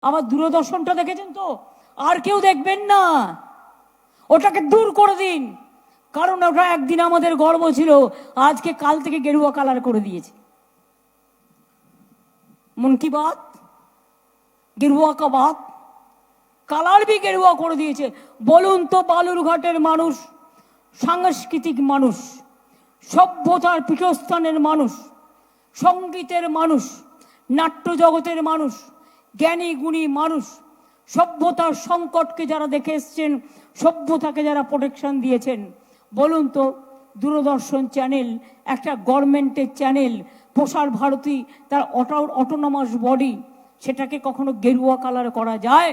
আবার দূরদর্শনটা দেখেছেন তো? আর কেউ দেখবেন না, ওটাকে দূর করে দিন। কারণ ওটা একদিন আমাদের গর্ব ছিল, আজকে কাল থেকে গেরুয়া কালার করে দিয়েছে। মন কি বাত, গেরুয়া কা বাত, কালার भी গেরুয়া করে দিয়েছে। বলুন তো, বালুরঘাটের মানুষ সাংস্কৃতিক মানুষ, সভ্যতার পীঠস্থানের মানুষ, সঙ্গীতের মানুষ, নাট্য জগতের মানুষ, জ্ঞানী গুণী মানুষ, সভ্যতার সংকটকে যারা দেখে এসছেন, সভ্যতাকে যারা প্রোটেকশন দিয়েছেন, বলুন তো দূরদর্শন চ্যানেল একটা গভর্নমেন্টের চ্যানেল, প্রসার ভারতী তার অটোনমাস বডি, সেটাকে কখনো গেরুয়া কালার করা যায়?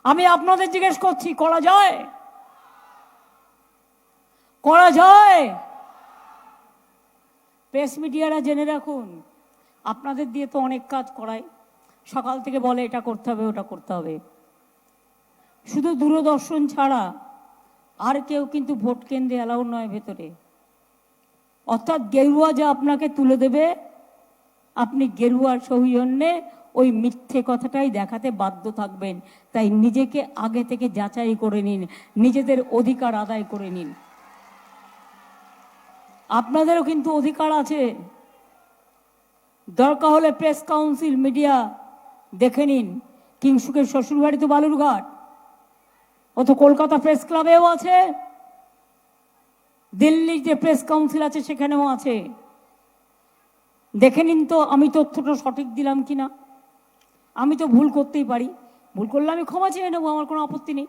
আমি আপনাদের জিজ্ঞেস করছি, করা যায়? করা যায়? প্রেস মিডিয়ারা জেনে রাখুন, আপনাদের দিয়ে তো অনেক কাজ করায়, সকাল থেকে বলে এটা করতে হবে ওটা করতে হবে। শুধু দূরদর্শন ছাড়া আর কেউ কিন্তু ভোট কেন্দ্রে অ্যালাউ নয় ভেতরে। অর্থাৎ গেরুয়া যা আপনাকে তুলে দেবে, আপনি গেরুয়ার সৌজন্যে ওই মিথ্যে কথাটাই দেখাতে বাধ্য থাকবেন। তাই নিজেকে আগে থেকে যাচাই করে নিন, নিজেদের অধিকার আদায় করে নিন। আপনাদেরও কিন্তু অধিকার আছে, দরকার হলে প্রেস কাউন্সিল মিডিয়া দেখে নিন। কিংসুকের শ্বশুরবাড়ি তো বালুরঘাট, ও তো কলকাতা প্রেস ক্লাবেও আছে, দিল্লির যে প্রেস কাউন্সিল আছে সেখানেও আছে। দেখে নিন তো আমি তথ্যটা সঠিক দিলাম কিনা। আমি তো ভুল করতেই পারি, ভুল করলে আমি ক্ষমা চেয়ে নেবো, আমার কোনো আপত্তি নেই।